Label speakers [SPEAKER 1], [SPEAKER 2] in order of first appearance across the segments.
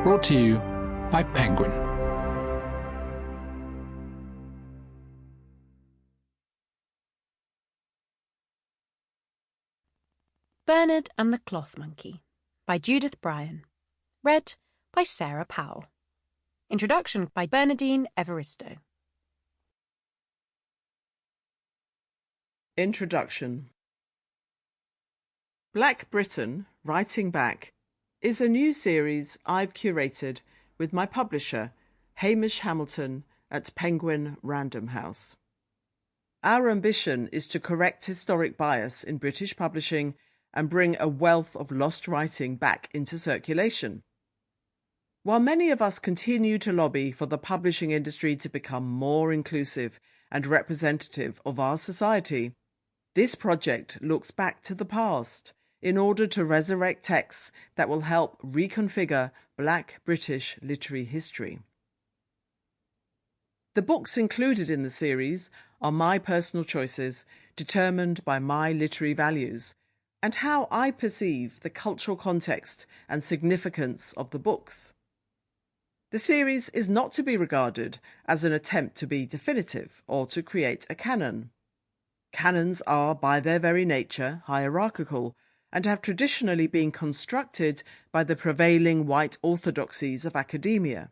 [SPEAKER 1] Brought to you by Penguin.
[SPEAKER 2] Bernard and the Cloth Monkey by Judith Bryan. Read by Sara Powell. Introduction by Bernardine Evaristo.
[SPEAKER 3] Introduction. Black Britain, Writing Back, is a new series I've curated with my publisher, Hamish Hamilton at Penguin Random House. Our ambition is to correct historic bias in British publishing and bring a wealth of lost writing back into circulation. While many of us continue to lobby for the publishing industry to become more inclusive and representative of our society, this project looks back to the past in order to resurrect texts that will help reconfigure Black British literary history. The books included in the series are my personal choices, determined by my literary values, and how I perceive the cultural context and significance of the books. The series is not to be regarded as an attempt to be definitive or to create a canon. Canons are, by their very nature, hierarchical and have traditionally been constructed by the prevailing white orthodoxies of academia.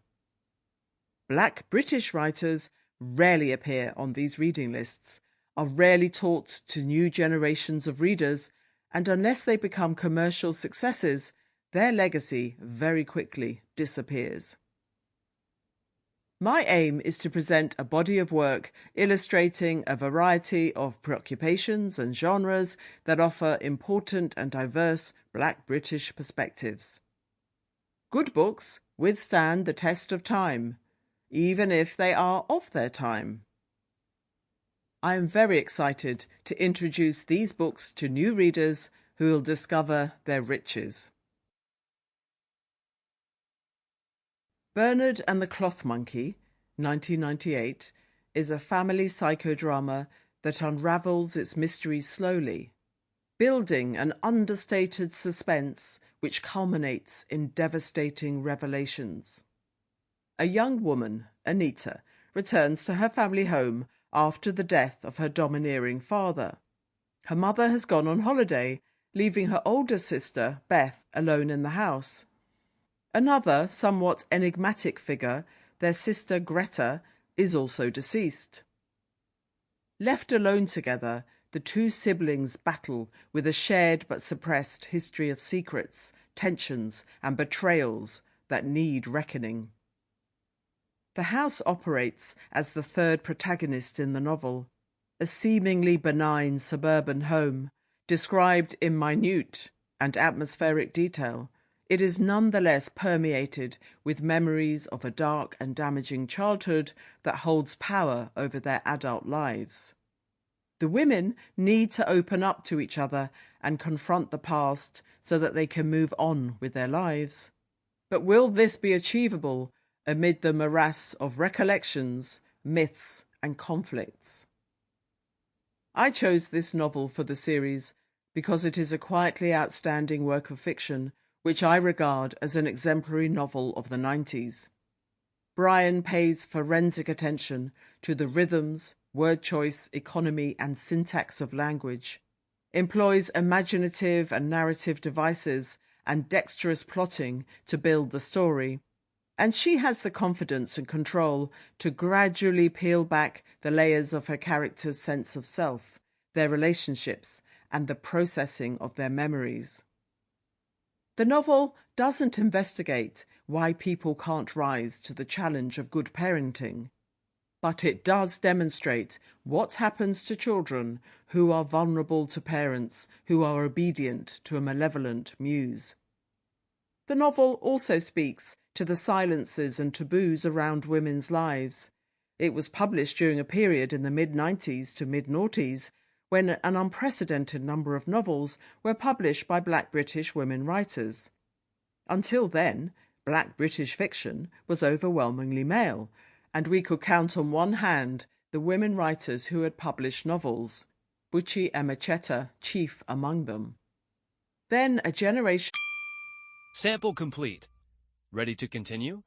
[SPEAKER 3] Black British writers rarely appear on these reading lists, are rarely taught to new generations of readers, and unless they become commercial successes, their legacy very quickly disappears. My aim is to present a body of work illustrating a variety of preoccupations and genres that offer important and diverse Black British perspectives. Good books withstand the test of time, even if they are of their time. I am very excited to introduce these books to new readers who will discover their riches. Bernard and the Cloth Monkey, 1998, is a family psychodrama that unravels its mysteries slowly, building an understated suspense which culminates in devastating revelations. A young woman, Anita, returns to her family home after the death of her domineering father. Her mother has gone on holiday, leaving her older sister, Beth, alone in the house. Another, somewhat enigmatic figure, their sister Greta, is also deceased. Left alone together, the two siblings battle with a shared but suppressed history of secrets, tensions, and betrayals that need reckoning. The house operates as the third protagonist in the novel, a seemingly benign suburban home, described in minute and atmospheric detail. It is nonetheless permeated with memories of a dark and damaging childhood that holds power over their adult lives. The women need to open up to each other and confront the past so that they can move on with their lives. But will this be achievable amid the morass of recollections, myths, and conflicts? I chose this novel for the series because it is a quietly outstanding work of fiction which I regard as an exemplary novel of the 90s. Bryan pays forensic attention to the rhythms, word choice, economy, and syntax of language, employs imaginative and narrative devices and dexterous plotting to build the story, and she has the confidence and control to gradually peel back the layers of her character's sense of self, their relationships, and the processing of their memories. The novel doesn't investigate why people can't rise to the challenge of good parenting, but it does demonstrate what happens to children who are vulnerable to parents who are obedient to a malevolent muse. The novel also speaks to the silences and taboos around women's lives. It was published during a period in the mid-90s to mid-noughties when an unprecedented number of novels were published by Black British women writers. Until then, Black British fiction was overwhelmingly male, and we could count on one hand the women writers who had published novels, Buchi Emecheta chief among them. Then a generation...
[SPEAKER 4] Sample complete. Ready to continue?